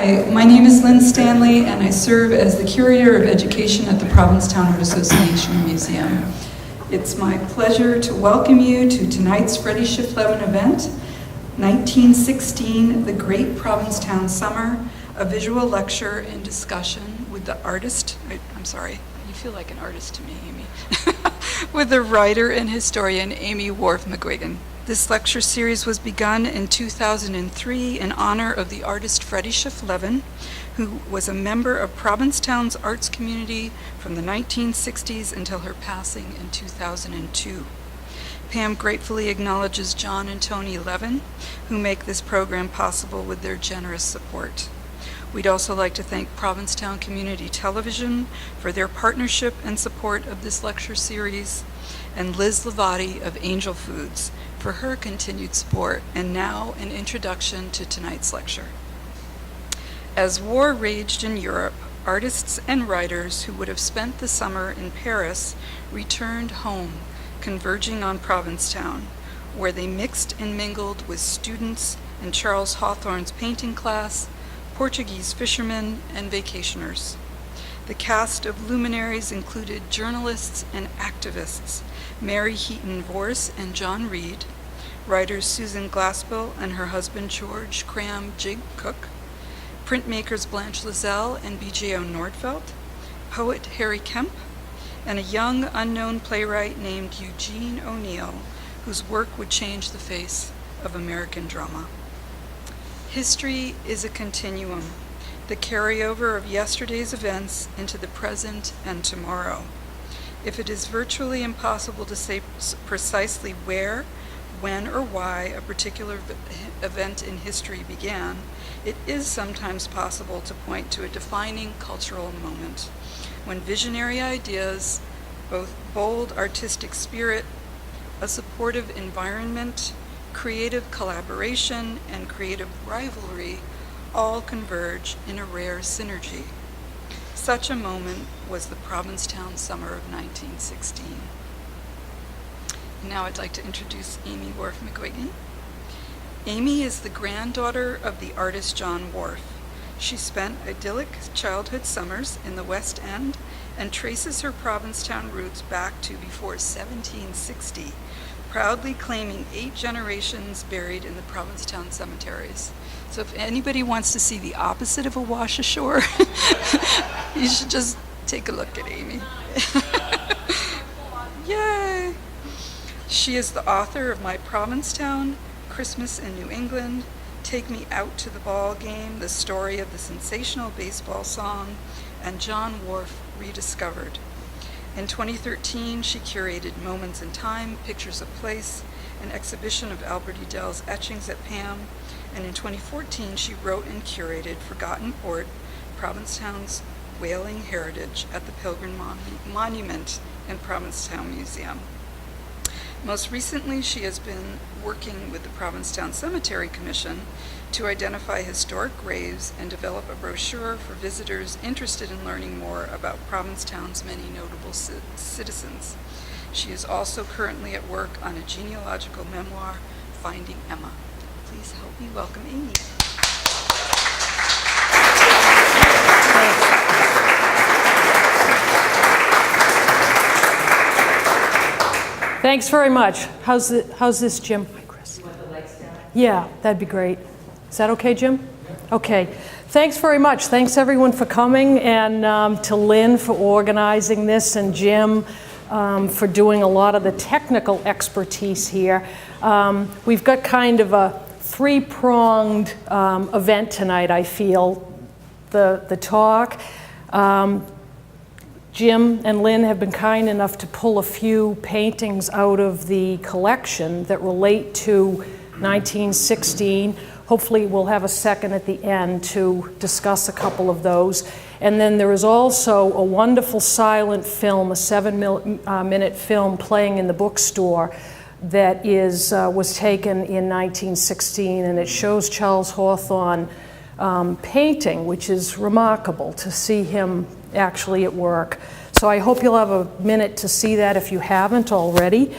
Hi, my name is Lynn Stanley, and I serve as the Curator of Education at the Provincetown Art Association Museum. It's my pleasure to welcome you to tonight's Freddie Schiff-Levin event, 1916, The Great Provincetown Summer, a visual lecture and discussion with the artist, I'm sorry, you feel like an artist to me, Amy, with the writer and historian Amy Whorf McGuiggan. This lecture series was begun in 2003 in honor of the artist Freddie Schiff-Levin, who was a member of Provincetown's arts community from the 1960s until her passing in 2002. Pam gratefully acknowledges John and Tony Levin, who make this program possible with their generous support. We'd also like to thank Provincetown Community Television for their partnership and support of this lecture series, and Liz Lavati of Angel Foods for her continued support. And now an introduction to tonight's lecture. As war raged in Europe, artists and writers who would have spent the summer in Paris returned home, converging on Provincetown, where they mixed and mingled with students in Charles Hawthorne's painting class, Portuguese fishermen, and vacationers. The cast of luminaries included journalists and activists, Mary Heaton Vorse and John Reed, writers Susan Glaspell and her husband George Cram Jig Cook, printmakers Blanche Lazelle and B.J.O. Nordfeldt, poet Harry Kemp, and a young unknown playwright named Eugene O'Neill, whose work would change the face of American drama. History is a continuum, the carryover of yesterday's events into the present and tomorrow. If it is virtually impossible to say precisely where, when, or why a particular event in history began, it is sometimes possible to point to a defining cultural moment when visionary ideas, both bold artistic spirit, a supportive environment, creative collaboration, and creative rivalry all converge in a rare synergy. Such a moment was the Provincetown summer of 1916. Now I'd like to introduce Amy Whorf McGuiggan. Amy is the granddaughter of the artist John Whorf. She spent idyllic childhood summers in the West End and traces her Provincetown roots back to before 1760, proudly claiming 8 generations buried in the Provincetown cemeteries. So if anybody wants to see the opposite of a wash ashore, you should just take a look at Amy. Yay! She is the author of My Provincetown, Christmas in New England, Take Me Out to the Ball Game, the story of the sensational baseball song, and John Whorf Rediscovered. In 2013, she curated Moments in Time, Pictures of Place, an exhibition of Albert Edell's etchings at PAM, and in 2014, she wrote and curated Forgotten Port, Provincetown's whaling heritage at the Pilgrim Monument and Provincetown Museum. Most recently, she has been working with the Provincetown Cemetery Commission to identify historic graves and develop a brochure for visitors interested in learning more about Provincetown's many notable citizens. She is also currently at work on a genealogical memoir, Finding Emma. Please help me welcome Amy. Thanks very much. How's this, Jim? Hi, Chris. You want the lights down? Yeah, that'd be great. Is that okay, Jim? Okay. Thanks very much. Thanks, everyone, for coming, and to Lynn for organizing this, and Jim for doing a lot of the technical expertise here. We've got kind of a 3-pronged event tonight, I feel. The talk. Jim and Lynn have been kind enough to pull a few paintings out of the collection that relate to 1916. Hopefully we'll have a second at the end to discuss a couple of those. And then there is also a wonderful silent film, a 7-minute film playing in the bookstore that was taken in 1916, and it shows Charles Hawthorne painting, which is remarkable to see him actually at work. So I hope you'll have a minute to see that if you haven't already.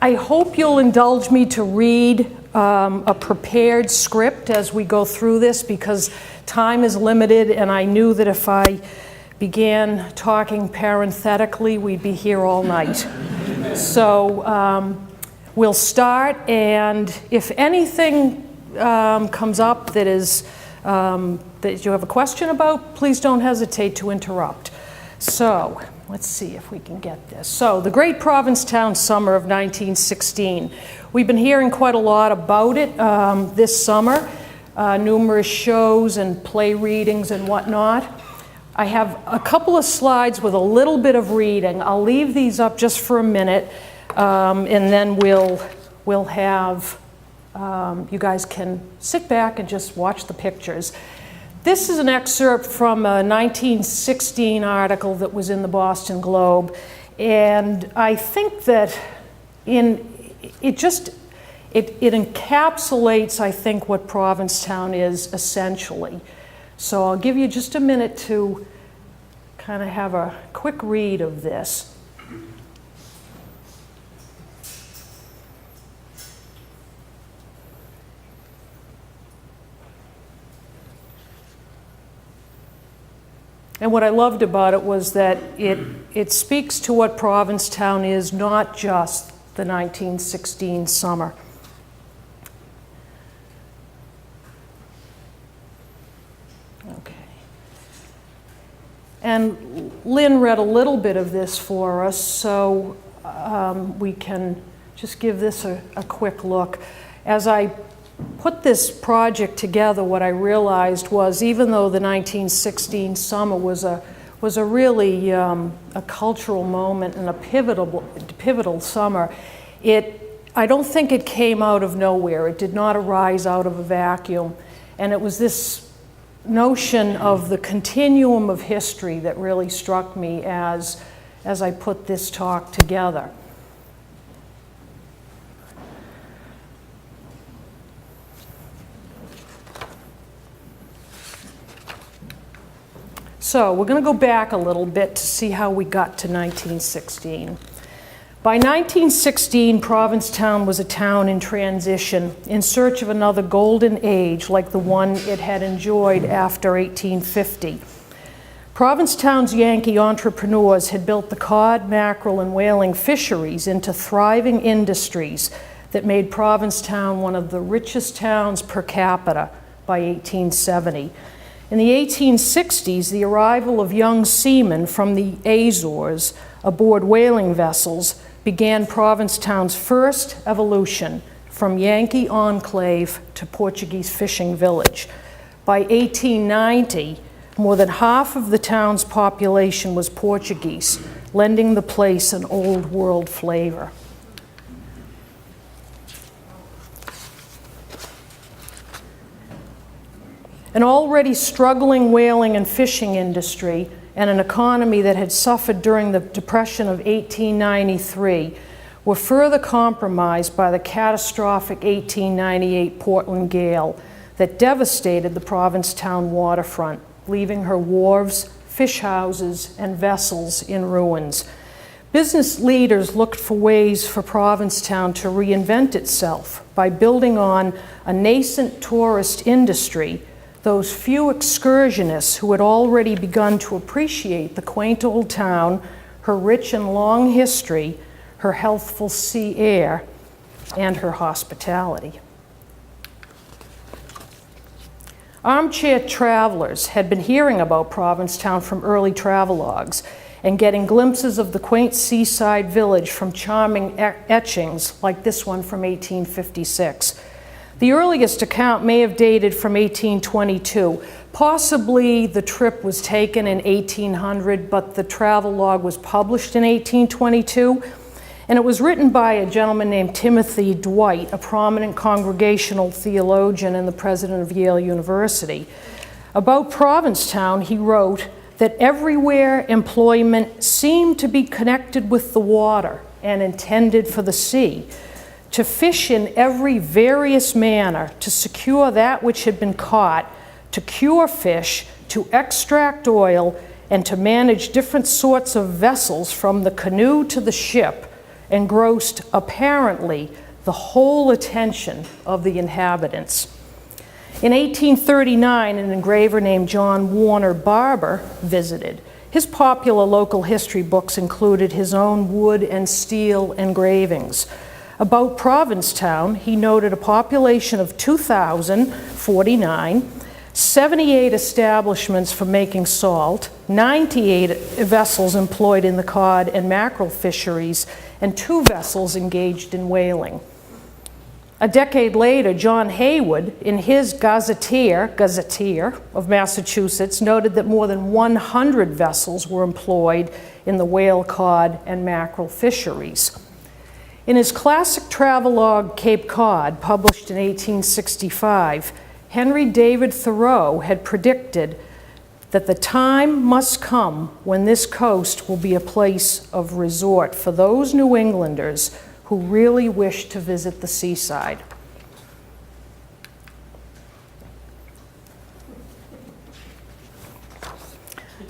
I hope you'll indulge me to read a prepared script as we go through this because time is limited, and I knew that if I began talking parenthetically, we'd be here all night. So we'll start, and if anything comes up that is that you have a question about, please don't hesitate to interrupt. So let's see if we can get this. So the Great Provincetown Summer of 1916. We've been hearing quite a lot about it this summer, numerous shows and play readings and whatnot. I have a couple of slides with a little bit of reading. I'll leave these up just for a minute, and then we'll have, you guys can sit back and just watch the pictures. This is an excerpt from a 1916 article that was in the Boston Globe, and I think that it encapsulates, I think, what Provincetown is essentially. So I'll give you just a minute to kind of have a quick read of this. And what I loved about it was that it speaks to what Provincetown is, not just the 1916 summer. Okay. And Lynn read a little bit of this for us, so we can just give this a quick look. As I put this project together, what I realized was, even though the 1916 summer was a really a cultural moment and a pivotal summer, I don't think it came out of nowhere. It did not arise out of a vacuum, and it was this notion of the continuum of history that really struck me as I put this talk together. So we're going to go back a little bit to see how we got to 1916. By 1916, Provincetown was a town in transition, in search of another golden age like the one it had enjoyed after 1850. Provincetown's Yankee entrepreneurs had built the cod, mackerel, and whaling fisheries into thriving industries that made Provincetown one of the richest towns per capita by 1870. In the 1860s, the arrival of young seamen from the Azores aboard whaling vessels began Provincetown's first evolution from Yankee enclave to Portuguese fishing village. By 1890, more than half of the town's population was Portuguese, lending the place an old world flavor. An already struggling whaling and fishing industry and an economy that had suffered during the Depression of 1893 were further compromised by the catastrophic 1898 Portland gale that devastated the Provincetown waterfront, leaving her wharves, fish houses, and vessels in ruins. Business leaders looked for ways for Provincetown to reinvent itself by building on a nascent tourist industry, those few excursionists who had already begun to appreciate the quaint old town, her rich and long history, her healthful sea air, and her hospitality. Armchair travelers had been hearing about Provincetown from early travelogues and getting glimpses of the quaint seaside village from charming etchings like this one from 1856. The earliest account may have dated from 1822. Possibly the trip was taken in 1800, but the travelogue was published in 1822, and it was written by a gentleman named Timothy Dwight, a prominent Congregational theologian and the president of Yale University. About Provincetown, he wrote that everywhere employment seemed to be connected with the water and intended for the sea. To fish in every various manner, to secure that which had been caught, to cure fish, to extract oil, and to manage different sorts of vessels from the canoe to the ship, engrossed apparently the whole attention of the inhabitants. In 1839, an engraver named John Warner Barber visited. His popular local history books included his own wood and steel engravings. About Provincetown, he noted a population of 2,049, 78 establishments for making salt, 98 vessels employed in the cod and mackerel fisheries, and 2 vessels engaged in whaling. A decade later, John Haywood, in his Gazetteer of Massachusetts, noted that more than 100 vessels were employed in the whale, cod, and mackerel fisheries. In his classic travelogue, Cape Cod, published in 1865, Henry David Thoreau had predicted that the time must come when this coast will be a place of resort for those New Englanders who really wish to visit the seaside.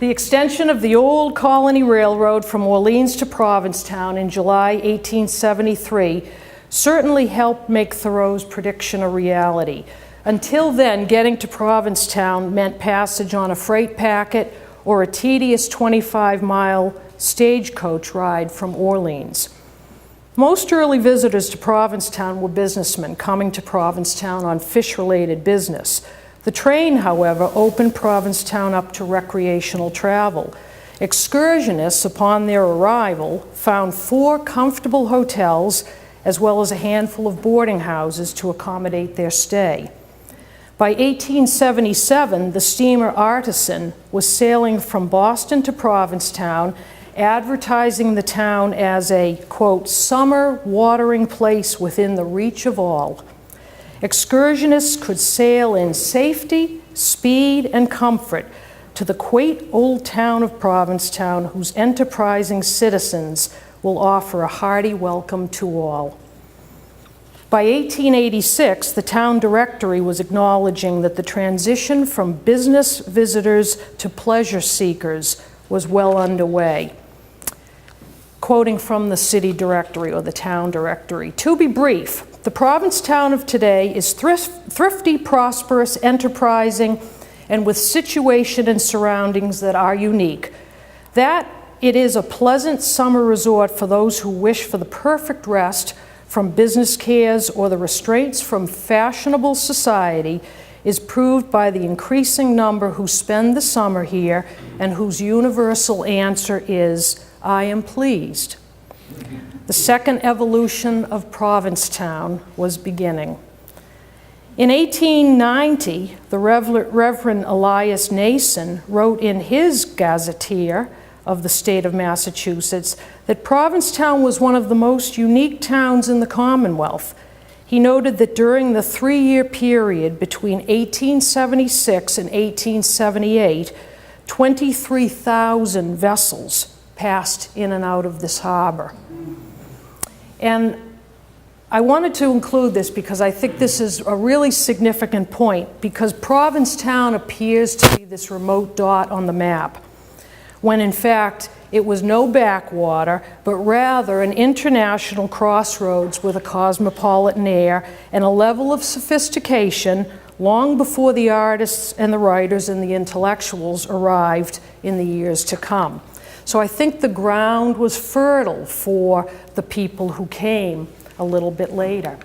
The extension of the old Colony Railroad from Orleans to Provincetown in July 1873 certainly helped make Thoreau's prediction a reality. Until then, getting to Provincetown meant passage on a freight packet or a tedious 25-mile stagecoach ride from Orleans. Most early visitors to Provincetown were businessmen coming to Provincetown on fish-related business. The train, however, opened Provincetown up to recreational travel. Excursionists, upon their arrival, found 4 comfortable hotels as well as a handful of boarding houses to accommodate their stay. By 1877, the steamer Artisan was sailing from Boston to Provincetown, advertising the town as a, quote, summer watering place within the reach of all. Excursionists could sail in safety, speed, and comfort to the quaint old town of Provincetown, whose enterprising citizens will offer a hearty welcome to all. By 1886, the town directory was acknowledging that the transition from business visitors to pleasure seekers was well underway. Quoting from the city directory or the town directory, "To be brief, the Provincetown of today is thrifty, prosperous, enterprising, and with situation and surroundings that are unique. That it is a pleasant summer resort for those who wish for the perfect rest from business cares or the restraints from fashionable society is proved by the increasing number who spend the summer here and whose universal answer is, 'I am pleased.'" The second evolution of Provincetown was beginning. In 1890, the Reverend Elias Nason wrote in his Gazetteer of the state of Massachusetts that Provincetown was one of the most unique towns in the Commonwealth. He noted that during the 3-year period between 1876 and 1878, 23,000 vessels passed in and out of this harbor. And I wanted to include this because I think this is a really significant point, because Provincetown appears to be this remote dot on the map, when in fact it was no backwater, but rather an international crossroads with a cosmopolitan air and a level of sophistication long before the artists and the writers and the intellectuals arrived in the years to come. So I think the ground was fertile for the people who came a little bit later.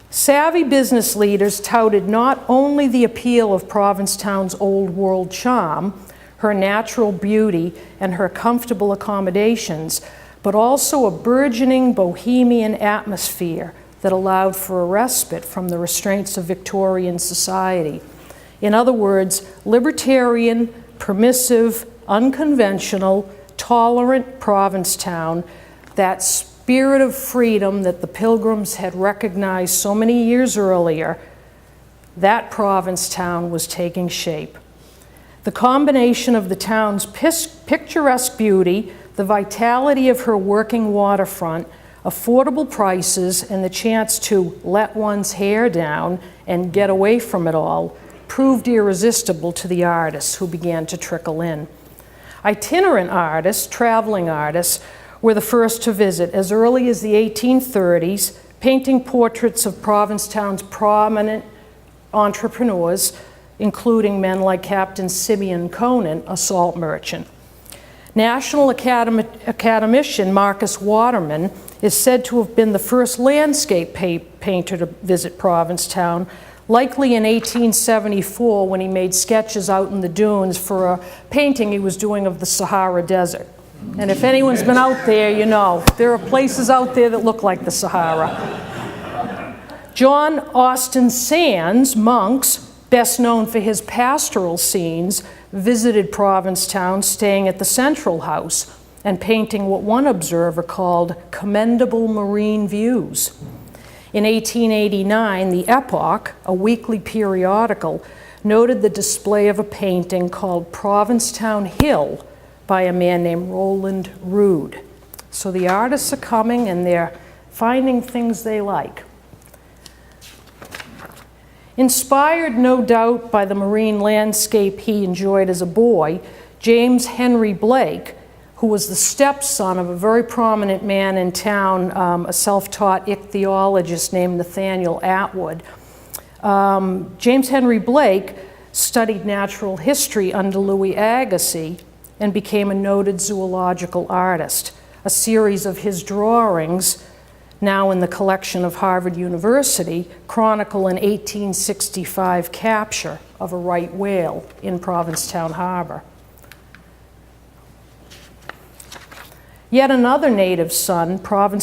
Savvy business leaders touted not only the appeal of Provincetown's old world charm, her natural beauty, and her comfortable accommodations, but also a burgeoning bohemian atmosphere that allowed for a respite from the restraints of Victorian society. In other words, libertarian, permissive, unconventional, tolerant Provincetown, that spirit of freedom that the Pilgrims had recognized so many years earlier, that Provincetown was taking shape. The combination of the town's picturesque beauty, the vitality of her working waterfront, affordable prices, and the chance to let one's hair down and get away from it all proved irresistible to the artists who began to trickle in. Itinerant artists, traveling artists, were the first to visit. As early as the 1830s, painting portraits of Provincetown's prominent entrepreneurs, including men like Captain Simeon Conant, a salt merchant. National academician Marcus Waterman is said to have been the first landscape painter to visit Provincetown, likely in 1874 when he made sketches out in the dunes for a painting he was doing of the Sahara Desert. And if anyone's been out there, you know, there are places out there that look like the Sahara. John Austin Sands, Monks, best known for his pastoral scenes, visited Provincetown, staying at the Central House and painting what one observer called commendable marine views. In 1889, the Epoch, a weekly periodical, noted the display of a painting called Provincetown Hill by a man named Roland Rood. So the artists are coming and they're finding things they like. Inspired, no doubt, by the marine landscape he enjoyed as a boy, James Henry Blake, who was the stepson of a very prominent man in town, a self-taught ichthyologist named Nathaniel Atwood. James Henry Blake studied natural history under Louis Agassiz and became a noted zoological artist. A series of his drawings, now in the collection of Harvard University, chronicle an 1865 capture of a right whale in Provincetown Harbor. Yet another native son, another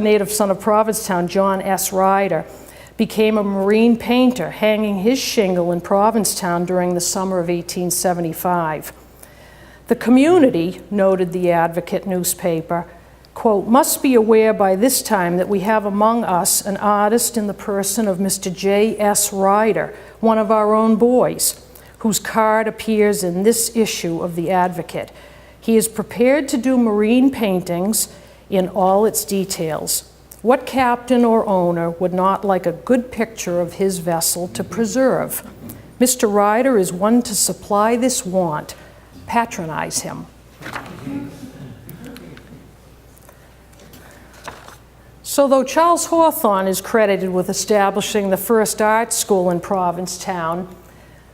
native son of Provincetown, John S. Ryder, became a marine painter, hanging his shingle in Provincetown during the summer of 1875. The community, noted the Advocate newspaper, quote, must be aware by this time that we have among us an artist in the person of Mr. J.S. Ryder, one of our own boys, whose card appears in this issue of the Advocate. He is prepared to do marine paintings in all its details. What captain or owner would not like a good picture of his vessel to preserve? Mr. Ryder is one to supply this want. Patronize him. So though Charles Hawthorne is credited with establishing the first art school in Provincetown,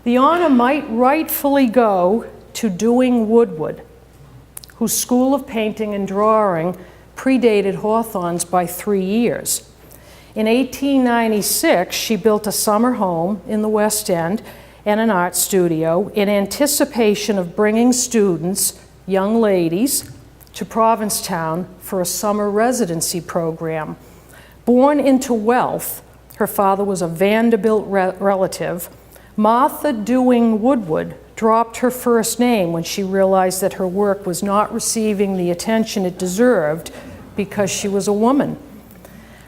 the honor might rightfully go to Dewing Woodward, whose school of painting and drawing predated Hawthorne's by 3 years. In 1896, she built a summer home in the West End and an art studio in anticipation of bringing students, young ladies, to Provincetown for a summer residency program. Born into wealth, her father was a Vanderbilt relative, Martha Dewing Woodward dropped her first name when she realized that her work was not receiving the attention it deserved because she was a woman.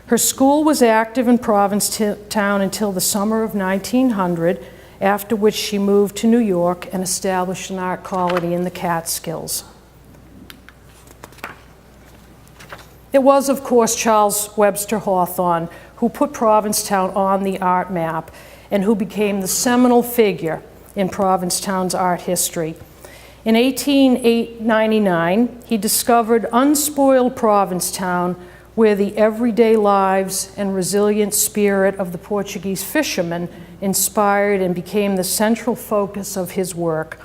Her school was active in Provincetown until the summer of 1900, after which she moved to New York and established an art colony in the Catskills. It was, of course, Charles Webster Hawthorne who put Provincetown on the art map and who became the seminal figure in Provincetown's art history. In 1899, he discovered unspoiled Provincetown, where the everyday lives and resilient spirit of the Portuguese fishermen inspired and became the central focus of his work.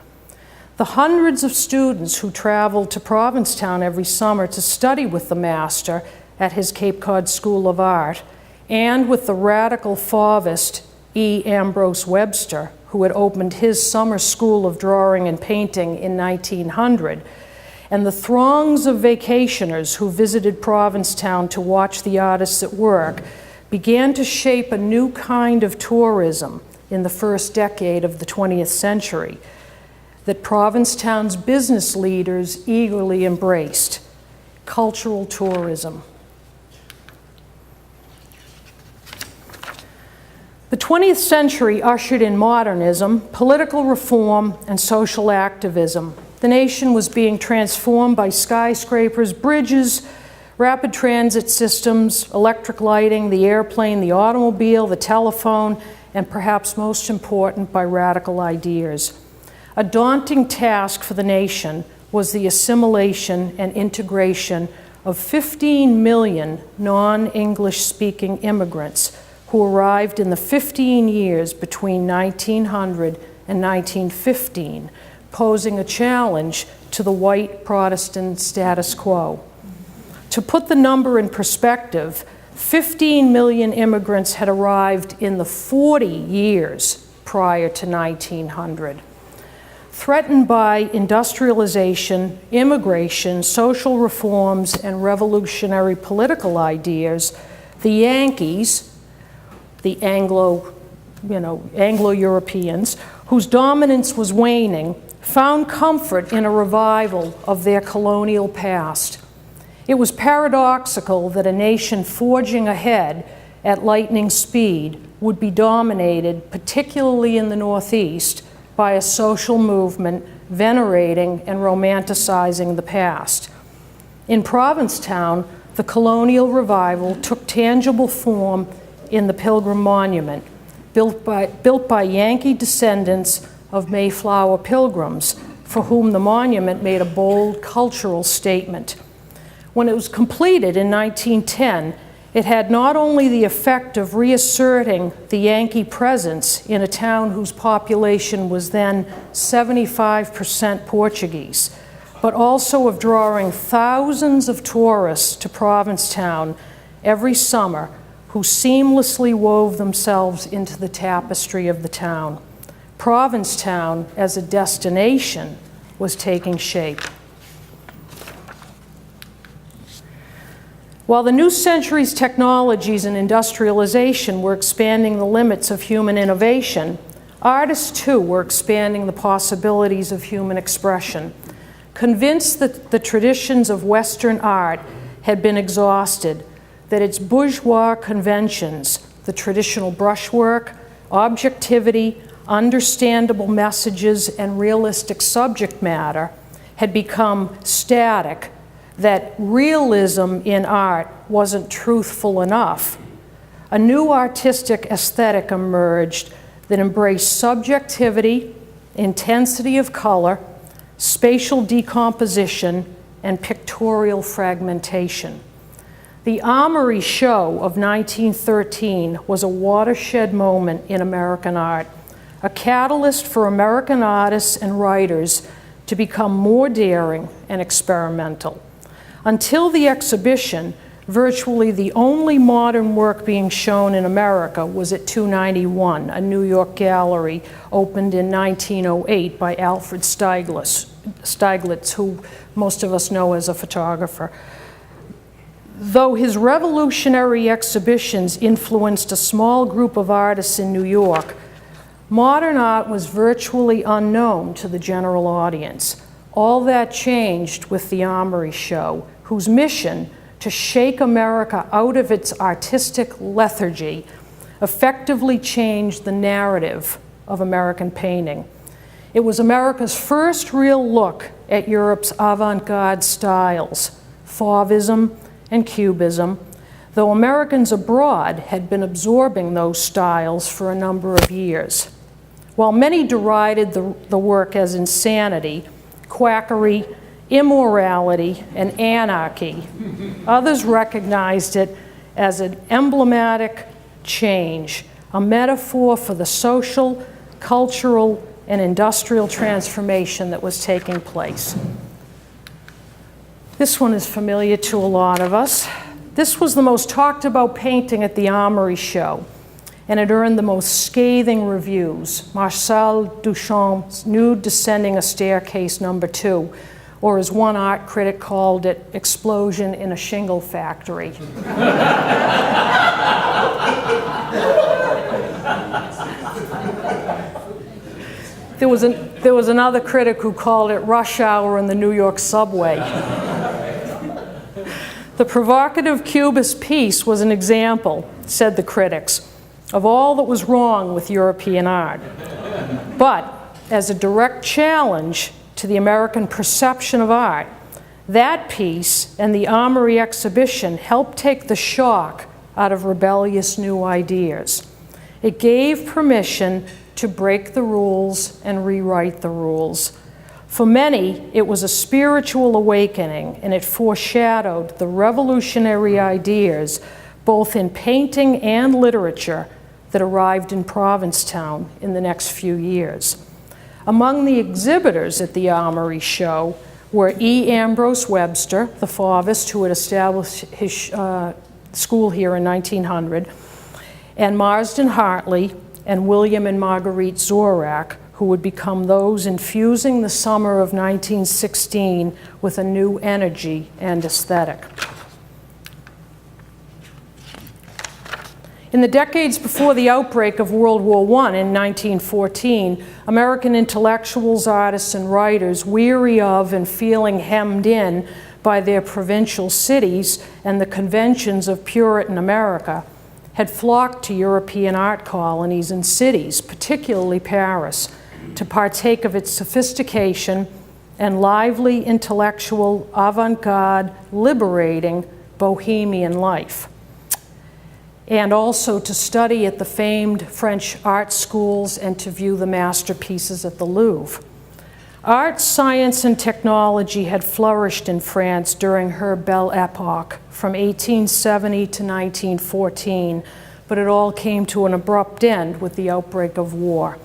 The hundreds of students who traveled to Provincetown every summer to study with the master at his Cape Cod School of Art, and with the radical Fauvist E. Ambrose Webster, who had opened his summer school of drawing and painting in 1900, and the throngs of vacationers who visited Provincetown to watch the artists at work, began to shape a new kind of tourism in the first decade of the 20th century that Provincetown's business leaders eagerly embraced: cultural tourism. The 20th century ushered in modernism, political reform, and social activism. The nation was being transformed by skyscrapers, bridges, rapid transit systems, electric lighting, the airplane, the automobile, the telephone, and perhaps most important, by radical ideas. A daunting task for the nation was the assimilation and integration of 15 million non-English speaking immigrants who arrived in the 15 years between 1900 and 1915, posing a challenge to the white Protestant status quo. To put the number in perspective, 15 million immigrants had arrived in the 40 years prior to 1900. Threatened by industrialization, immigration, social reforms, and revolutionary political ideas, the Yankees, the Anglo-Europeans, whose dominance was waning, found comfort in a revival of their colonial past. It was paradoxical that a nation forging ahead at lightning speed would be dominated, particularly in the Northeast, by a social movement venerating and romanticizing the past. In Provincetown, the colonial revival took tangible form in the Pilgrim Monument, built by Yankee descendants of Mayflower Pilgrims, for whom the monument made a bold cultural statement. When it was completed in 1910, it had not only the effect of reasserting the Yankee presence in a town whose population was then 75% Portuguese, but also of drawing thousands of tourists to Provincetown every summer who seamlessly wove themselves into the tapestry of the town. Provincetown, as a destination, was taking shape. While the new century's technologies and industrialization were expanding the limits of human innovation, artists too were expanding the possibilities of human expression. Convinced that the traditions of Western art had been exhausted, that its bourgeois conventions, the traditional brushwork, objectivity, understandable messages, and realistic subject matter, had become static, that realism in art wasn't truthful enough. A new artistic aesthetic emerged that embraced subjectivity, intensity of color, spatial decomposition, and pictorial fragmentation. The Armory Show of 1913 was a watershed moment in American art, a catalyst for American artists and writers to become more daring and experimental. Until the exhibition, virtually the only modern work being shown in America was at 291, a New York gallery opened in 1908 by Alfred Stieglitz, who most of us know as a photographer. Though his revolutionary exhibitions influenced a small group of artists in New York, modern art was virtually unknown to the general audience. All that changed with the Armory Show, whose mission to shake America out of its artistic lethargy effectively changed the narrative of American painting. It was America's first real look at Europe's avant-garde styles, Fauvism and Cubism, though Americans abroad had been absorbing those styles for a number of years. While many derided the work as insanity, quackery, immorality, and anarchy, others recognized it as an emblematic change, a metaphor for the social, cultural, and industrial transformation that was taking place. This one is familiar to a lot of us. This was the most talked about painting at the Armory Show, and it earned the most scathing reviews. Marcel Duchamp's Nude Descending a Staircase #2, or as one art critic called it, Explosion in a Shingle Factory. There was another critic who called it Rush Hour in the New York subway. The provocative Cubist piece was an example, said the critics, of all that was wrong with European art. But as a direct challenge to the American perception of art, that piece and the Armory exhibition helped take the shock out of rebellious new ideas. It gave permission to break the rules and rewrite the rules. For many, it was a spiritual awakening, and it foreshadowed the revolutionary ideas, both in painting and literature, that arrived in Provincetown in the next few years. Among the exhibitors at the Armory Show were E. Ambrose Webster, the Fauvist, who had established his school here in 1900, and Marsden Hartley and William and Marguerite Zorak, who would become those infusing the summer of 1916 with a new energy and aesthetic. In the decades before the outbreak of World War I in 1914, American intellectuals, artists, and writers, weary of and feeling hemmed in by their provincial cities and the conventions of Puritan America, had flocked to European art colonies and cities, particularly Paris, to partake of its sophistication and lively, intellectual, avant-garde, liberating, bohemian life, and also to study at the famed French art schools and to view the masterpieces at the Louvre. Art, science, and technology had flourished in France during her Belle Epoque from 1870 to 1914, but it all came to an abrupt end with the outbreak of war.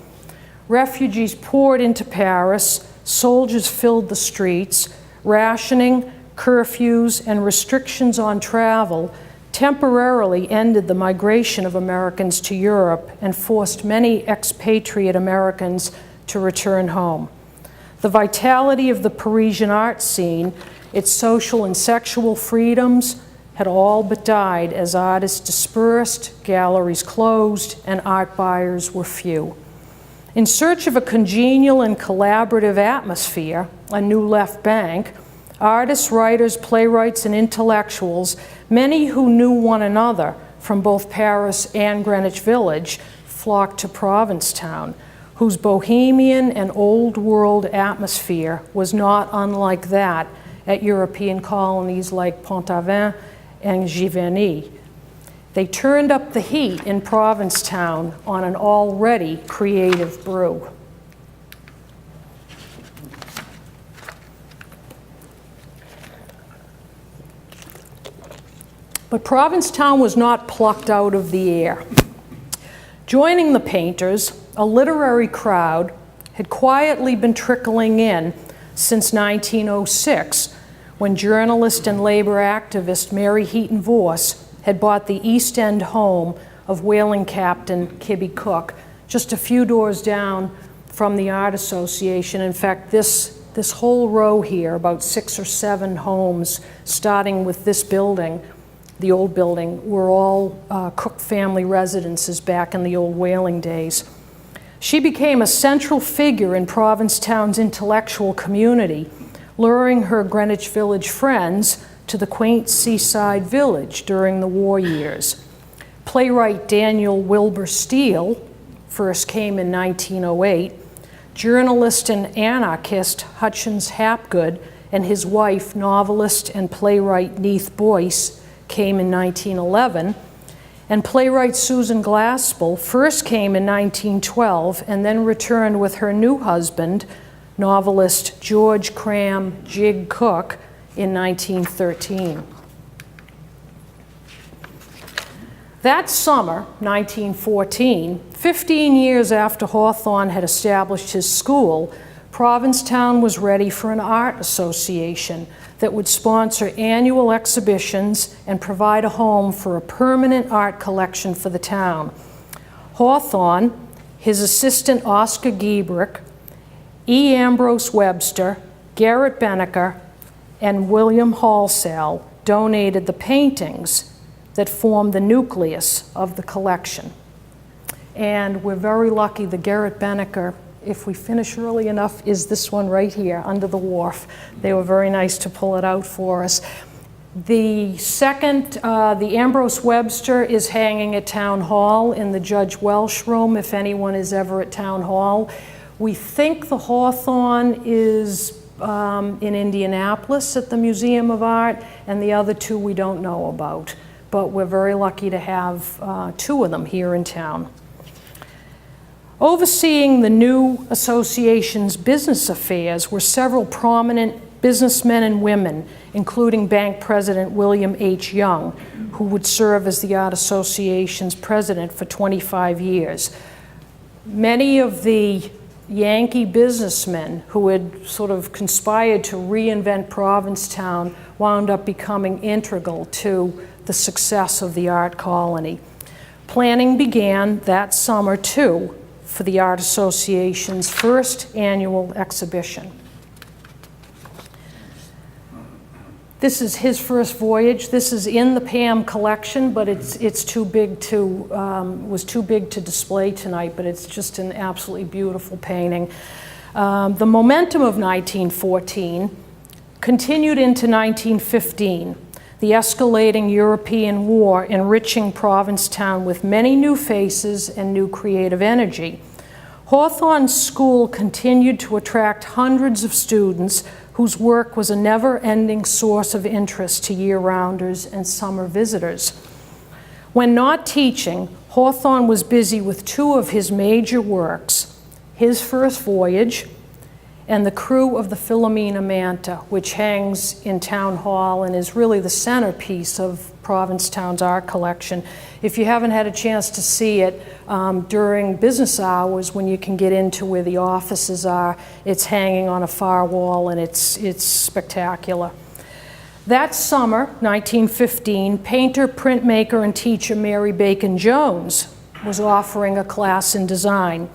Refugees poured into Paris, soldiers filled the streets, rationing, curfews, and restrictions on travel temporarily ended the migration of Americans to Europe and forced many expatriate Americans to return home. The vitality of the Parisian art scene, its social and sexual freedoms, had all but died as artists dispersed, galleries closed, and art buyers were few. In search of a congenial and collaborative atmosphere, a new left bank, artists, writers, playwrights, and intellectuals, many who knew one another from both Paris and Greenwich Village, flocked to Provincetown, whose bohemian and old world atmosphere was not unlike that at European colonies like Pont-Aven and Giverny. They turned up the heat in Provincetown on an already creative brew. But Provincetown was not plucked out of the air. Joining the painters, a literary crowd had quietly been trickling in since 1906, when journalist and labor activist Mary Heaton Vorse had bought the East End home of whaling captain Kibby Cook, just a few doors down from the Art Association. In fact, this whole row here, about 6 or 7 homes, starting with this building, the old building, were all Cook family residences back in the old whaling days. She became a central figure in Provincetown's intellectual community, luring her Greenwich Village friends to the quaint seaside village during the war years. Playwright Daniel Wilbur Steele first came in 1908. Journalist and anarchist Hutchins Hapgood and his wife, novelist and playwright Neath Boyce, came in 1911. And playwright Susan Glaspell first came in 1912 and then returned with her new husband, novelist George Cram Jig Cook, in 1913. That summer, 1914, 15 years after Hawthorne had established his school, Provincetown was ready for an art association that would sponsor annual exhibitions and provide a home for a permanent art collection for the town. Hawthorne, his assistant Oscar Giebrich, E. Ambrose Webster, Garrett Benneker, and William Halsall donated the paintings that formed the nucleus of the collection. And we're very lucky the Garrett Benneker, if we finish early enough, is this one right here under the wharf. They were very nice to pull it out for us. The second, the Ambrose Webster, is hanging at Town Hall in the Judge Welsh room, if anyone is ever at Town Hall. We think the Hawthorne is in Indianapolis at the Museum of Art, and the other 2 we don't know about. But we're very lucky to have 2 of them here in town. Overseeing the new association's business affairs were several prominent businessmen and women, including Bank President William H. Young, who would serve as the Art Association's president for 25 years. Many of the Yankee businessmen who had sort of conspired to reinvent Provincetown wound up becoming integral to the success of the art colony. Planning began that summer, too, for the Art Association's first annual exhibition. This is his first voyage. This is in the Pam collection, but it's too big to was too big to display tonight. But it's just an absolutely beautiful painting. The momentum of 1914 continued into 1915. The escalating European war enriching Provincetown with many new faces and new creative energy. Hawthorne's school continued to attract hundreds of students whose work was a never-ending source of interest to year-rounders and summer visitors. When not teaching, Hawthorne was busy with two of his major works, his first voyage and the Crew of the Philomena Manta, which hangs in Town Hall and is really the centerpiece of Provincetown's art collection. If you haven't had a chance to see it during business hours, when you can get into where the offices are, it's hanging on a far wall and it's spectacular. That summer, 1915, painter, printmaker, and teacher Mary Bacon Jones was offering a class in design.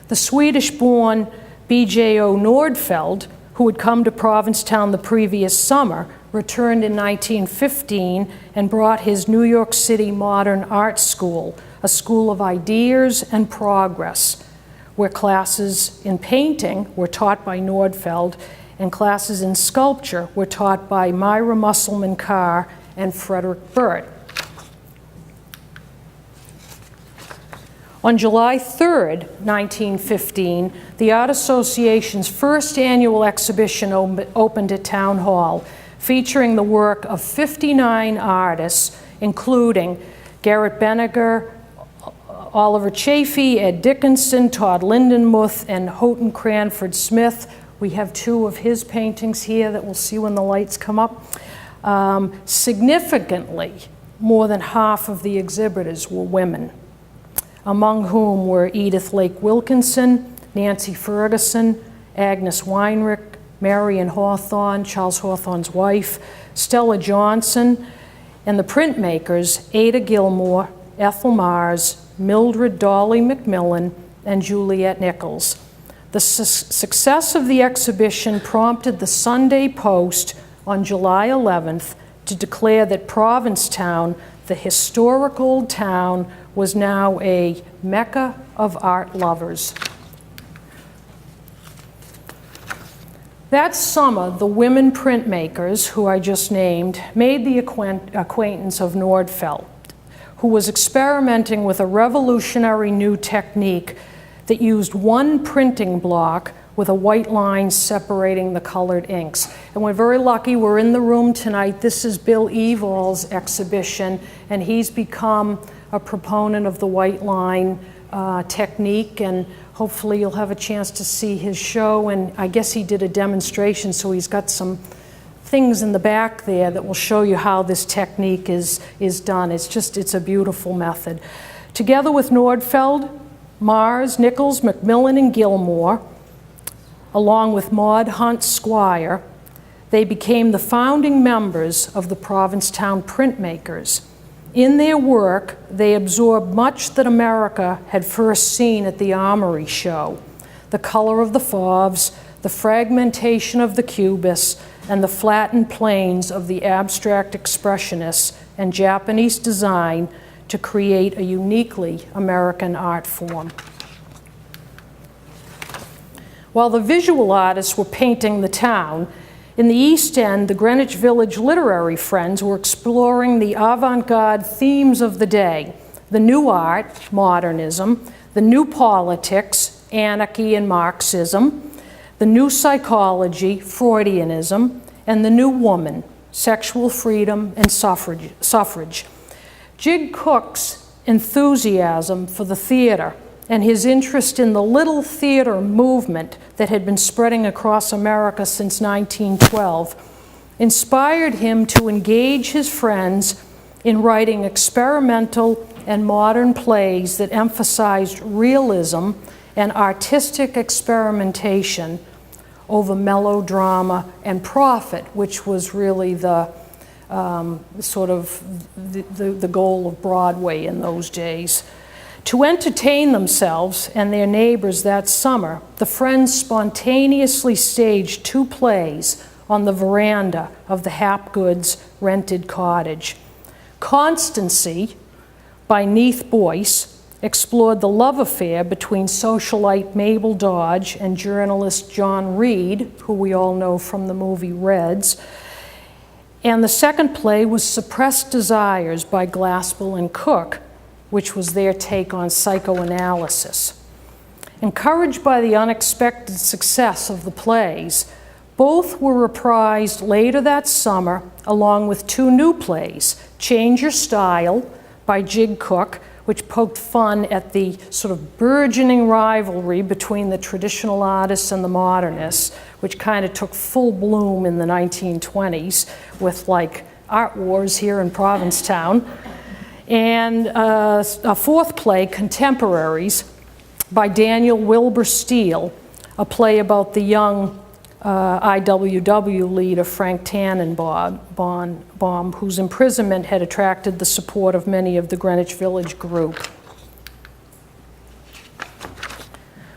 The Swedish-born B.J.O. Nordfeld, who had come to Provincetown the previous summer, returned in 1915 and brought his New York City Modern Art School, a school of ideas and progress, where classes in painting were taught by Nordfeld and classes in sculpture were taught by Myra Musselman Carr and Frederick Burt. On July 3rd, 1915, the Art Association's first annual exhibition opened at Town Hall, featuring the work of 59 artists, including Garrett Benninger, Oliver Chafee, Ed Dickinson, Todd Lindenmuth, and Houghton Cranford Smith. We have two of his paintings here that we'll see when the lights come up. Significantly, more than half of the exhibitors were women, among whom were Edith Lake Wilkinson, Nancy Ferguson, Agnes Weinrich, Marion Hawthorne, Charles Hawthorne's wife, Stella Johnson, and the printmakers Ada Gilmore, Ethel Mars, Mildred Dolly McMillan, and Juliet Nichols. The success of the exhibition prompted the Sunday Post on July 11th to declare that Provincetown, the historic old town, was now a mecca of art lovers. That summer, the women printmakers, who I just named, made the acquaintance of Nordfeld, who was experimenting with a revolutionary new technique that used one printing block with a white line separating the colored inks. And we're very lucky we're in the room tonight. This is Bill Evol's exhibition, and he's become a proponent of the white line technique, and hopefully you'll have a chance to see his show. And I guess he did a demonstration, so he's got some things in the back there that will show you how this technique is done. It's a beautiful method. Together with Nordfeld, Mars, Nichols, McMillan, and Gilmore, along with Maud Hunt Squire, they became the founding members of the Provincetown Printmakers. In their work, they absorbed much that America had first seen at the Armory Show: the color of the fauves, the fragmentation of the cubists, and the flattened planes of the abstract expressionists and Japanese design to create a uniquely American art form. While the visual artists were painting the town, in the East End, the Greenwich Village literary friends were exploring the avant-garde themes of the day: the new art, modernism; the new politics, anarchy and Marxism; the new psychology, Freudianism; and the new woman, sexual freedom and suffrage. Jig Cook's enthusiasm for the theater and his interest in the little theater movement that had been spreading across America since 1912 inspired him to engage his friends in writing experimental and modern plays that emphasized realism and artistic experimentation over melodrama and profit, which was really the sort of the goal of Broadway in those days. To entertain themselves and their neighbors that summer, the friends spontaneously staged 2 plays on the veranda of the Hapgoods rented cottage. Constancy, by Neath Boyce, explored the love affair between socialite Mabel Dodge and journalist John Reed, who we all know from the movie Reds. And the second play was Suppressed Desires by Glaspell and Cook, which was their take on psychoanalysis. Encouraged by the unexpected success of the plays, both were reprised later that summer, along with 2 new plays, Change Your Style by Jig Cook, which poked fun at the sort of burgeoning rivalry between the traditional artists and the modernists, which kind of took full bloom in the 1920s with like art wars here in Provincetown. And a 4th play, Contemporaries, by Daniel Wilbur Steele, a play about the young IWW leader Frank Tannenbaum, whose imprisonment had attracted the support of many of the Greenwich Village group.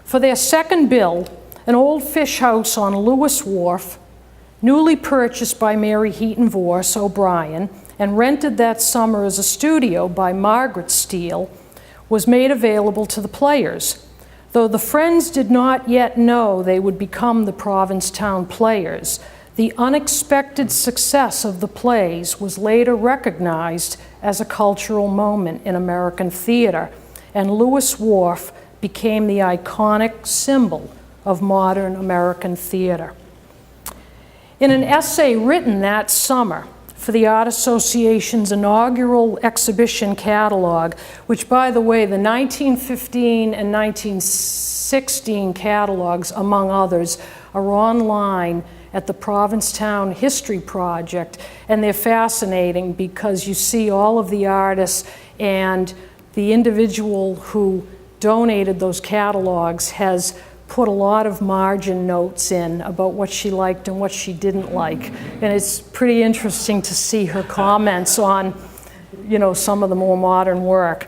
For their second bill, an old fish house on Lewis Wharf, newly purchased by Mary Heaton Vorse O'Brien and rented that summer as a studio by Margaret Steele, was made available to the players. Though the friends did not yet know they would become the Provincetown Players, the unexpected success of the plays was later recognized as a cultural moment in American theater, and Lewis Wharf became the iconic symbol of modern American theater. In an essay written that summer for the Art Association's inaugural exhibition catalog, which, by the way, the 1915 and 1916 catalogs, among others, are online at the Provincetown History Project, and they're fascinating because you see all of the artists, and the individual who donated those catalogs has put a lot of margin notes in about what she liked and what she didn't like. And it's pretty interesting to see her comments on, some of the more modern work.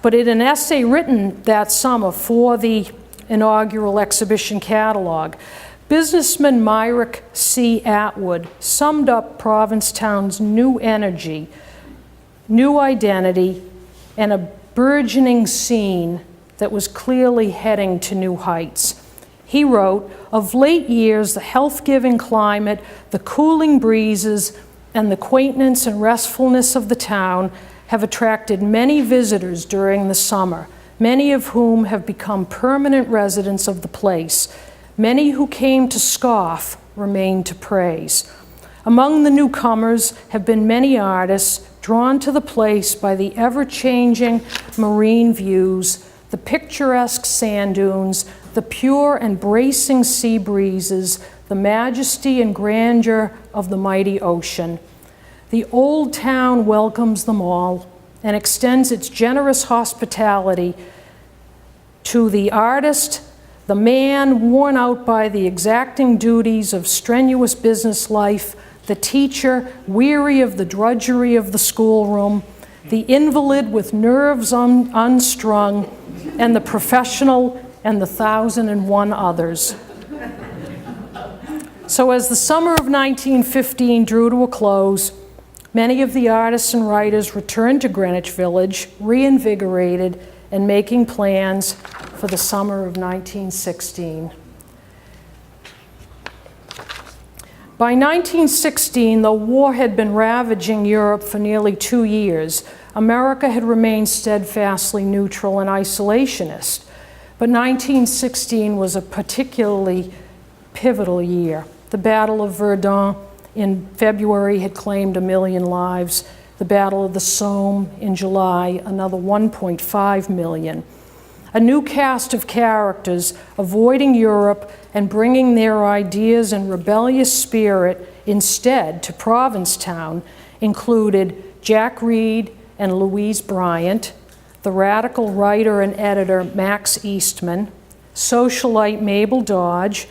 But in an essay written that summer for the inaugural exhibition catalog, businessman Myrick C. Atwood summed up Provincetown's new energy, new identity, and a burgeoning scene that was clearly heading to new heights. He wrote, "Of late years, the health-giving climate, the cooling breezes, and the quaintness and restfulness of the town have attracted many visitors during the summer, many of whom have become permanent residents of the place. Many who came to scoff remain to praise. Among the newcomers have been many artists drawn to the place by the ever-changing marine views, the picturesque sand dunes, the pure and bracing sea breezes, the majesty and grandeur of the mighty ocean. The old town welcomes them all and extends its generous hospitality to the artist, the man worn out by the exacting duties of strenuous business life, the teacher weary of the drudgery of the schoolroom, the invalid with nerves unstrung, and the professional and the 1,001 others." So as the summer of 1915 drew to a close, many of the artists and writers returned to Greenwich Village, reinvigorated and making plans for the summer of 1916. By 1916, though war had been ravaging Europe for nearly 2 years, America had remained steadfastly neutral and isolationist. But 1916 was a particularly pivotal year. The Battle of Verdun in February had claimed 1 million lives. The Battle of the Somme in July, another 1.5 million. a new cast of characters avoiding Europe and bringing their ideas and rebellious spirit instead to Provincetown included Jack Reed and Louise Bryant, the radical writer and editor Max Eastman, socialite Mabel Dodge,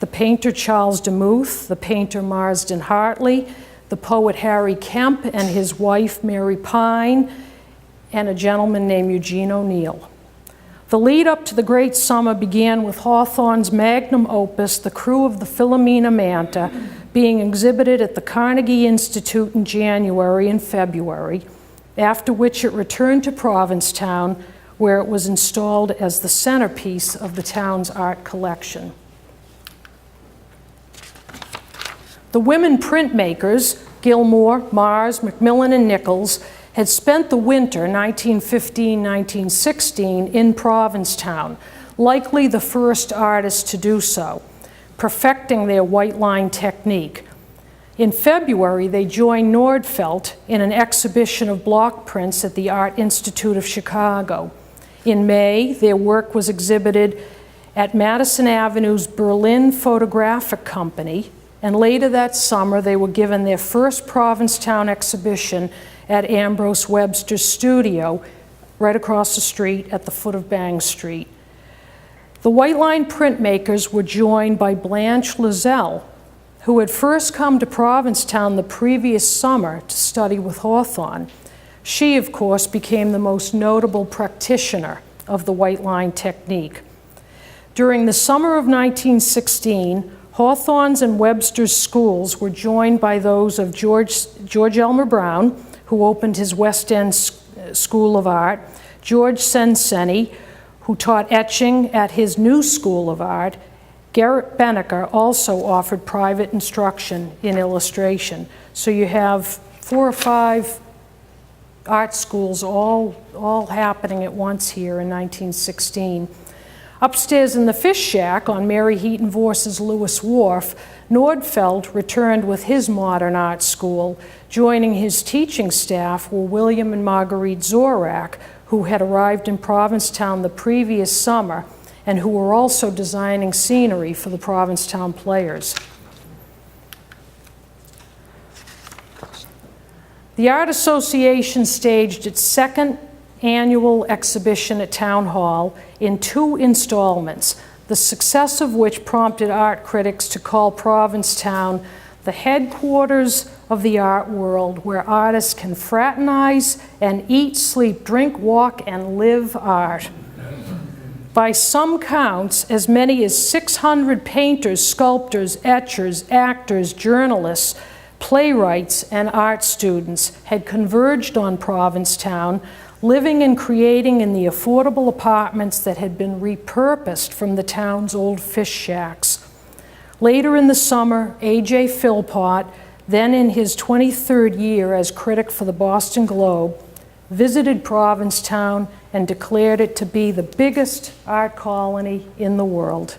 the painter Charles Demuth, the painter Marsden Hartley, the poet Harry Kemp and his wife Mary Pine, and a gentleman named Eugene O'Neill. The lead up to the great summer began with Hawthorne's magnum opus, The Crew of the Philomena Manta, being exhibited at the Carnegie Institute in January and February, after which it returned to Provincetown, where it was installed as the centerpiece of the town's art collection. The women printmakers, Gilmore, Mars, Macmillan, and Nichols, had spent the winter 1915-1916 in Provincetown, likely the first artists to do so, perfecting their white line technique. In February, they joined Nordfeldt in an exhibition of block prints at the Art Institute of Chicago. In May, their work was exhibited at Madison Avenue's Berlin Photographic Company, and later that summer, they were given their first Provincetown exhibition at Ambrose Webster's studio, right across the street at the foot of Bang Street. The white line printmakers were joined by Blanche Lozelle, who had first come to Provincetown the previous summer to study with Hawthorne. She, of course, became the most notable practitioner of the white line technique. During the summer of 1916, Hawthorne's and Webster's schools were joined by those of George Elmer Brown, who opened his West End School of Art, George Senseney, who taught etching at his new School of Art. Garrett Benneker also offered private instruction in illustration. So you have 4 or 5 art schools all happening at once here in 1916. Upstairs in the Fish Shack on Mary Heaton Vorse's Lewis Wharf, Nordfeldt returned with his modern art school. Joining his teaching staff were William and Marguerite Zorak, who had arrived in Provincetown the previous summer and who were also designing scenery for the Provincetown Players. The Art Association staged its second annual exhibition at Town Hall in 2 installments, the success of which prompted art critics to call Provincetown the headquarters of the art world, where artists can fraternize and eat, sleep, drink, walk, and live art. By some counts, as many as 600 painters, sculptors, etchers, actors, journalists, playwrights, and art students had converged on Provincetown, living and creating in the affordable apartments that had been repurposed from the town's old fish shacks. Later in the summer, A.J. Philpott, then in his 23rd year as critic for the Boston Globe, visited Provincetown and declared it to be the biggest art colony in the world.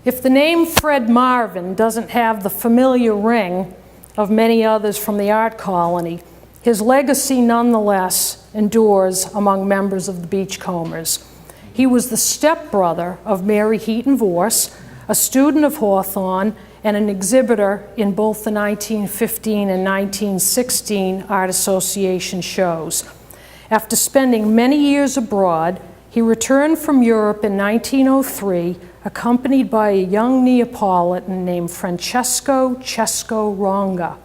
If the name Fred Marvin doesn't have the familiar ring of many others from the art colony, his legacy nonetheless endures among members of the Beachcombers. He was the stepbrother of Mary Heaton Vorse, a student of Hawthorne, and an exhibitor in both the 1915 and 1916 Art Association shows. After spending many years abroad, he returned from Europe in 1903, accompanied by a young Neapolitan named Francesco Cesco Ronga.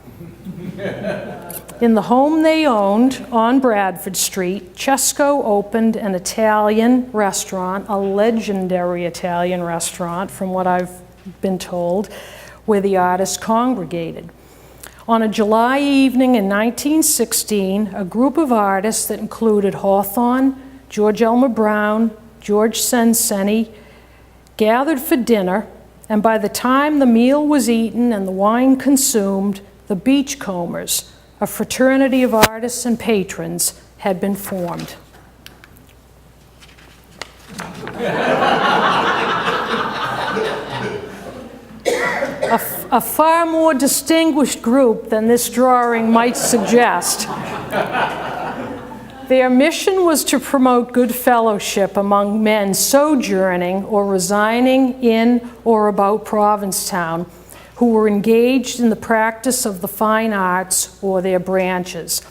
In the home they owned on Bradford Street, Cesco opened an Italian restaurant, a legendary Italian restaurant, from what I've been told, where the artists congregated. On a July evening in 1916, a group of artists that included Hawthorne, George Elmer Brown, George Senseney, gathered for dinner, and by the time the meal was eaten and the wine consumed, the Beachcombers, a fraternity of artists and patrons, had been formed. a far more distinguished group than this drawing might suggest. Their mission was to promote good fellowship among men sojourning or residing in or about Provincetown who were engaged in the practice of the fine arts or their branches.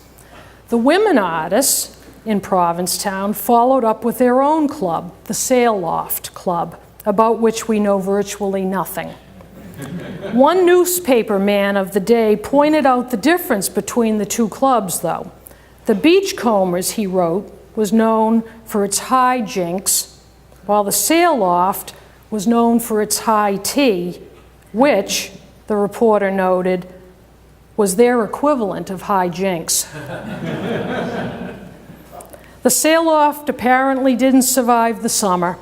The women artists in Provincetown followed up with their own club, the Sail Loft Club, about which we know virtually nothing. One newspaper man of the day pointed out the difference between the two clubs, though. The Beachcombers, he wrote, was known for its high jinks, while the Sail Loft was known for its high tea, which, the reporter noted, was their equivalent of high jinks. The Sail Loft apparently didn't survive the summer.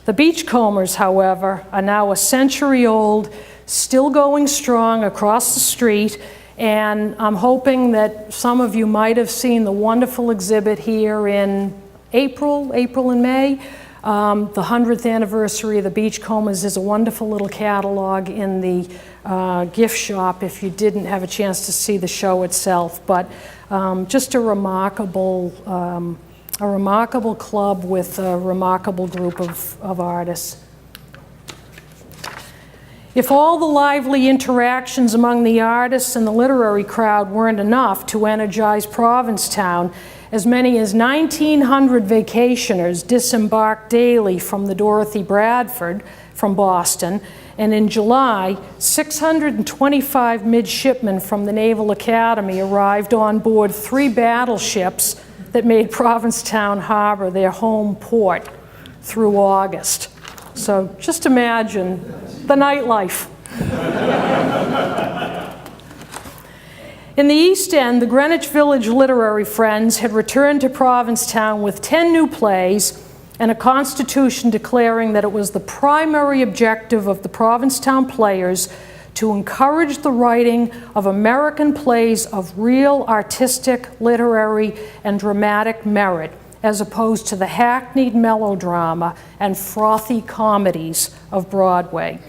The Beachcombers, however, are now a century old, still going strong across the street, and I'm hoping that some of you might have seen the wonderful exhibit here in April and May. The 100th anniversary of the Beachcombers is a wonderful little catalog in the gift shop if you didn't have a chance to see the show itself. But just a remarkable club with a remarkable group of artists. If all the lively interactions among the artists and the literary crowd weren't enough to energize Provincetown, as many as 1,900 vacationers disembarked daily from the Dorothy Bradford from Boston, and in July, 625 midshipmen from the Naval Academy arrived on board 3 battleships that made Provincetown Harbor their home port through August. So just imagine the nightlife. In the East End, the Greenwich Village Literary Friends had returned to Provincetown with 10 new plays and a constitution declaring that it was the primary objective of the Provincetown Players to encourage the writing of American plays of real artistic, literary, and dramatic merit, as opposed to the hackneyed melodrama and frothy comedies of Broadway.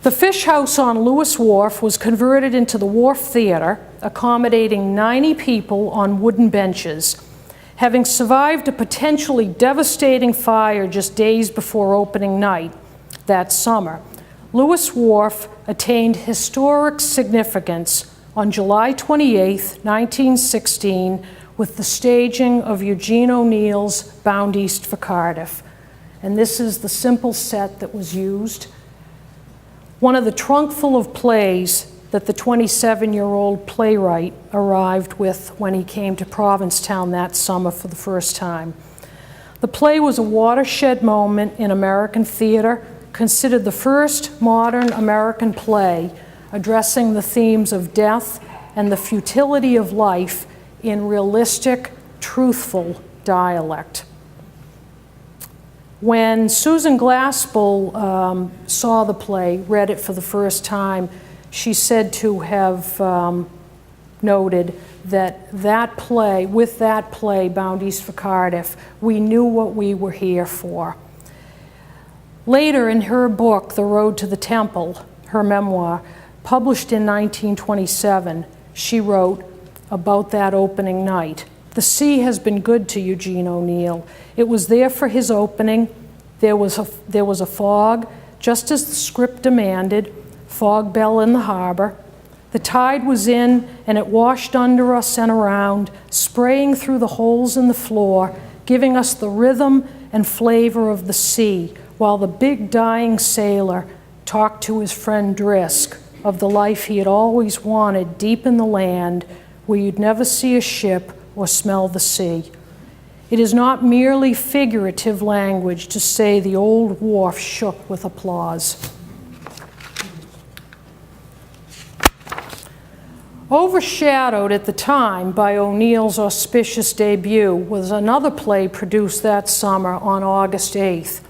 The Fish House on Lewis Wharf was converted into the Wharf Theater, accommodating 90 people on wooden benches. Having survived a potentially devastating fire just days before opening night that summer, Lewis Wharf attained historic significance on July 28, 1916, with the staging of Eugene O'Neill's Bound East for Cardiff. And this is the simple set that was used. One of the trunkful of plays that the 27-year-old playwright arrived with when he came to Provincetown that summer for the first time. The play was a watershed moment in American theater, considered the first modern American play addressing the themes of death and the futility of life in realistic, truthful dialect. When Susan Glaspell saw the play, read it for the first time, she said to have noted that with that play, Bound East for Cardiff, we knew what we were here for. Later in her book, The Road to the Temple, her memoir, published in 1927, she wrote about that opening night. The sea has been good to Eugene O'Neill. It was there for his opening. There was a fog, just as the script demanded, fog bell in the harbor. The tide was in, and it washed under us and around, spraying through the holes in the floor, giving us the rhythm and flavor of the sea, while the big dying sailor talked to his friend Drisc of the life he had always wanted deep in the land, where you'd never see a ship or smell the sea. It is not merely figurative language to say the old wharf shook with applause. Overshadowed at the time by O'Neill's auspicious debut was another play produced that summer on August 8th,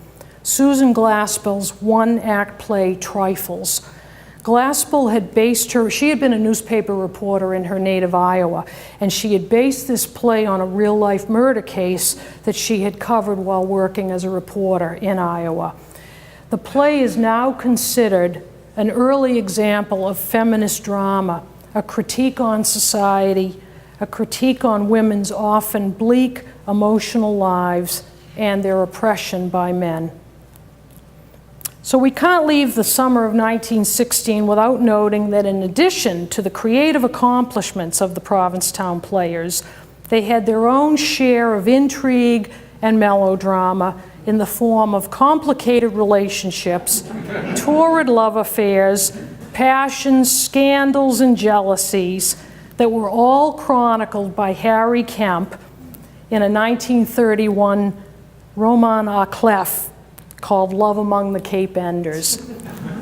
Susan Glaspell's one-act play, Trifles. Glaspell she had been a newspaper reporter in her native Iowa, and she had based this play on a real-life murder case that she had covered while working as a reporter in Iowa. The play is now considered an early example of feminist drama, a critique on society, a critique on women's often bleak emotional lives and their oppression by men. So we can't leave the summer of 1916 without noting that in addition to the creative accomplishments of the Provincetown players, they had their own share of intrigue and melodrama in the form of complicated relationships, torrid love affairs, passions, scandals, and jealousies that were all chronicled by Harry Kemp in a 1931 roman à clef called Love Among the Cape Enders.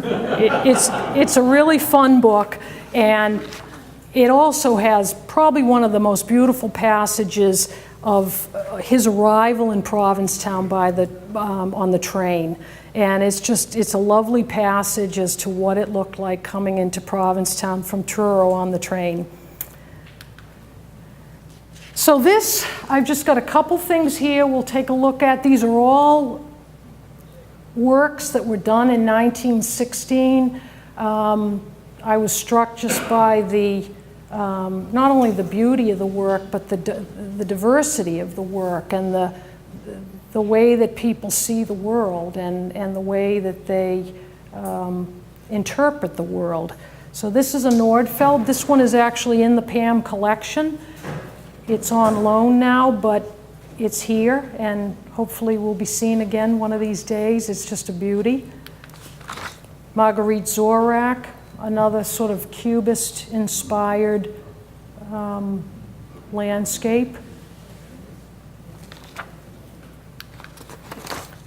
It's a really fun book, and it also has probably one of the most beautiful passages of his arrival in Provincetown on the train. And it's a lovely passage as to what it looked like coming into Provincetown from Truro on the train. So I've just got a couple things here we'll take a look at. These are all works that were done in 1916. I was struck just by not only the beauty of the work, but the diversity of the work and the way that people see the world and the way that they interpret the world. So this is a Nordfeld. This one is actually in the Pam collection. It's on loan now, but it's here, and hopefully will be seen again one of these days. It's just a beauty. Marguerite Zorak, another sort of Cubist-inspired landscape.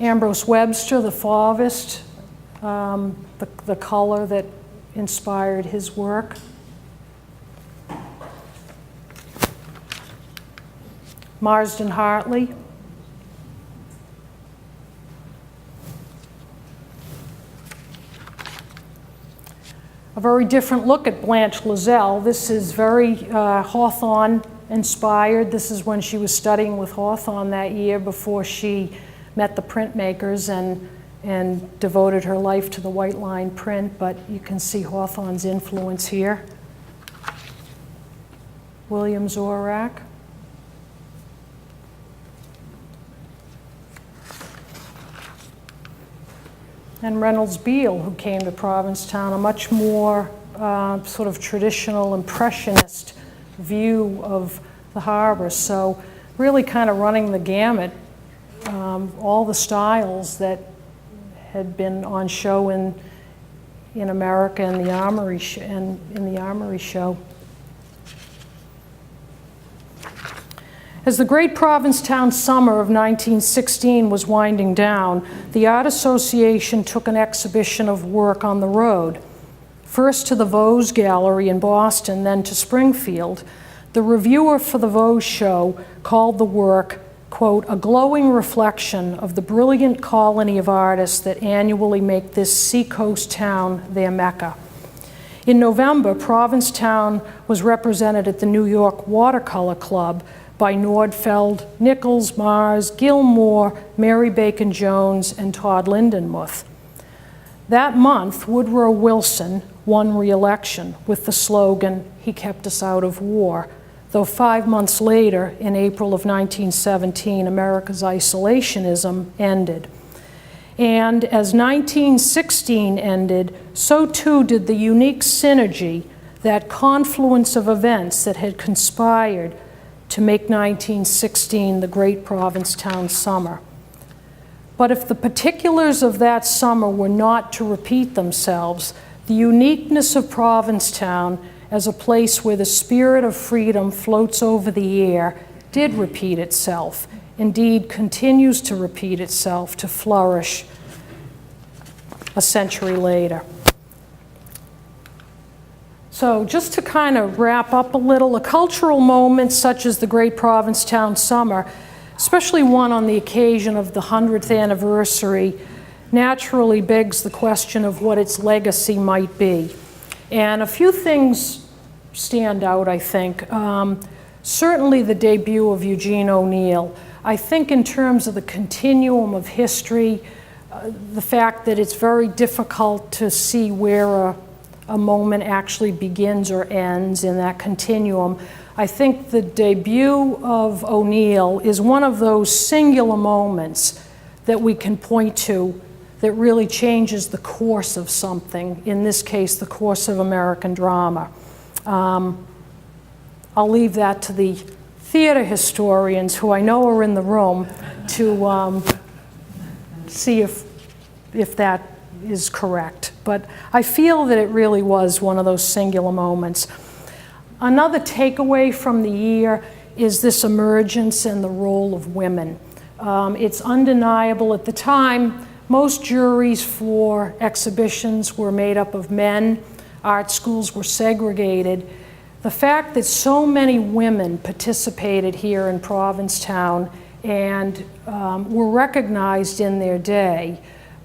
Ambrose Webster, the Fauvist, the color that inspired his work. Marsden Hartley. A very different look at Blanche Lozelle. This is very Hawthorne inspired. This is when she was studying with Hawthorne that year before she met the printmakers and devoted her life to the white line print, but you can see Hawthorne's influence here. William Zorak. And Reynolds Beale, who came to Provincetown, a much more sort of traditional impressionist view of the harbor. So really kind of running the gamut, all the styles that had been on show in America and the Armory show. As the great Provincetown summer of 1916 was winding down, the Art Association took an exhibition of work on the road. First to the Vose Gallery in Boston, then to Springfield. The reviewer for the Vose show called the work, quote, a glowing reflection of the brilliant colony of artists that annually make this seacoast town their Mecca. In November, Provincetown was represented at the New York Watercolor Club by Nordfeld, Nichols, Mars, Gilmore, Mary Bacon Jones, and Todd Lindenmuth. That month, Woodrow Wilson won re-election with the slogan, "He kept us out of war," though 5 months later, in April of 1917, America's isolationism ended. And as 1916 ended, so too did the unique synergy, that confluence of events that had conspired to make 1916 the great Provincetown summer. But if the particulars of that summer were not to repeat themselves, the uniqueness of Provincetown as a place where the spirit of freedom floats over the air did repeat itself, indeed continues to repeat itself, to flourish a century later. So just to kind of wrap up a little, a cultural moment such as the Great Provincetown Summer, especially one on the occasion of the 100th anniversary, naturally begs the question of what its legacy might be. And a few things stand out, I think. Certainly the debut of Eugene O'Neill. I think in terms of the continuum of history, the fact that it's very difficult to see where a moment actually begins or ends in that continuum. I think the debut of O'Neill is one of those singular moments that we can point to that really changes the course of something, in this case, the course of American drama. I'll leave that to the theater historians, who I know are in the room, to see if that is correct. But I feel that it really was one of those singular moments. Another takeaway from the year is this emergence and the role of women. It's undeniable. At the time, most juries for exhibitions were made up of men. Art schools were segregated. The fact that so many women participated here in Provincetown and were recognized in their day,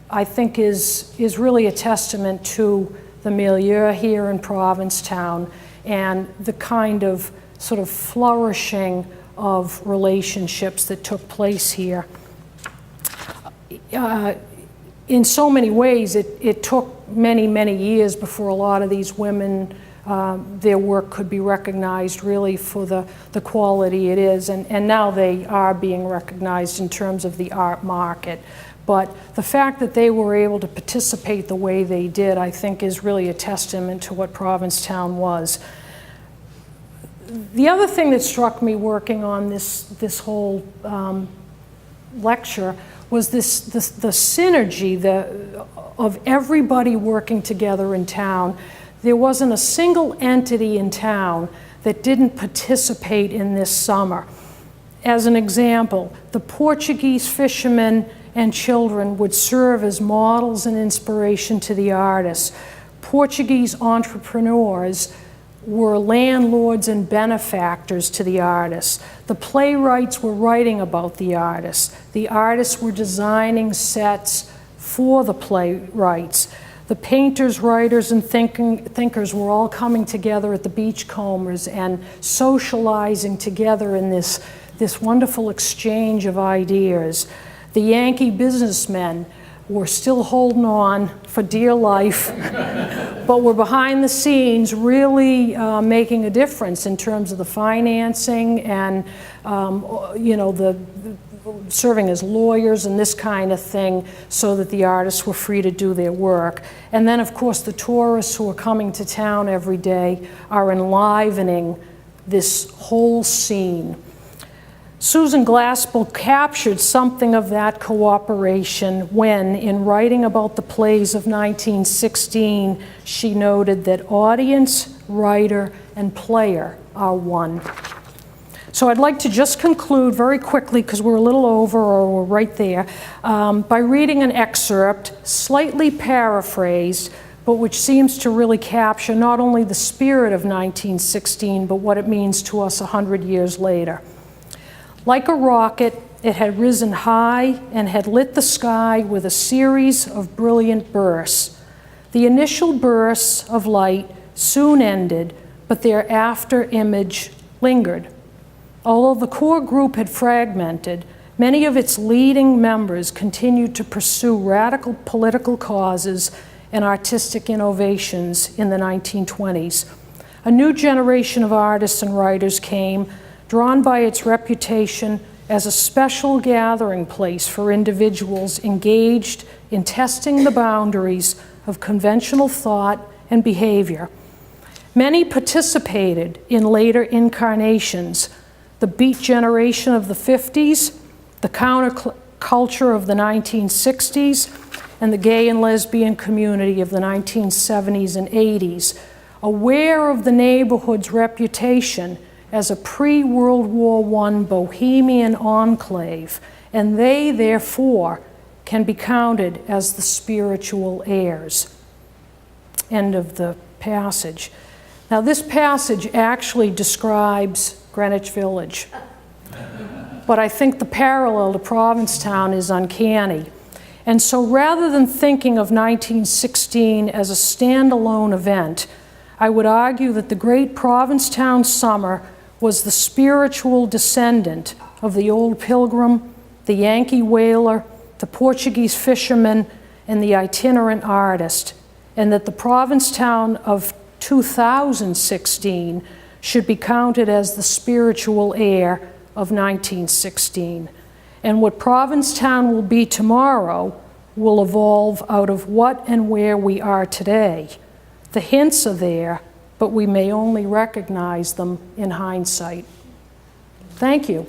I think is really a testament to the milieu here in Provincetown and the kind of sort of flourishing of relationships that took place here. In so many ways, it took many, many years before a lot of these women, their work could be recognized really for the quality it is, and now they are being recognized in terms of the art market. But the fact that they were able to participate the way they did, I think, is really a testament to what Provincetown was. The other thing that struck me working on this whole lecture was the synergy of everybody working together in town. There wasn't a single entity in town that didn't participate in this summer. As an example, the Portuguese fishermen and children would serve as models and inspiration to the artists. Portuguese entrepreneurs were landlords and benefactors to the artists. The playwrights were writing about the artists. The artists were designing sets for the playwrights. The painters, writers, and thinkers were all coming together at the Beachcombers and socializing together in this wonderful exchange of ideas. The Yankee businessmen were still holding on for dear life, but were behind the scenes really making a difference in terms of the financing and serving as lawyers and this kind of thing so that the artists were free to do their work. And then, of course, the tourists who are coming to town every day are enlivening this whole scene. Susan Glaspell captured something of that cooperation when, in writing about the plays of 1916, she noted that audience, writer, and player are one. So I'd like to just conclude very quickly, because we're a little over or we're right there, by reading an excerpt, slightly paraphrased, but which seems to really capture not only the spirit of 1916, but what it means to us 100 years later. Like a rocket, it had risen high and had lit the sky with a series of brilliant bursts. The initial bursts of light soon ended, but their after image lingered. Although the core group had fragmented, many of its leading members continued to pursue radical political causes and artistic innovations in the 1920s. A new generation of artists and writers came, drawn by its reputation as a special gathering place for individuals engaged in testing the boundaries of conventional thought and behavior. Many participated in later incarnations: the Beat generation of the 50s, the counterculture of the 1960s, and the gay and lesbian community of the 1970s and 80s, aware of the neighborhood's reputation as a pre-World War I bohemian enclave, and they, therefore, can be counted as the spiritual heirs. End of the passage. Now, this passage actually describes Greenwich Village, but I think the parallel to Provincetown is uncanny. And so rather than thinking of 1916 as a standalone event, I would argue that the great Provincetown summer was the spiritual descendant of the Old Pilgrim, the Yankee Whaler, the Portuguese fisherman, and the itinerant artist, and that the Provincetown of 2016 should be counted as the spiritual heir of 1916. And what Provincetown will be tomorrow will evolve out of what and where we are today. The hints are there, but we may only recognize them in hindsight. Thank you.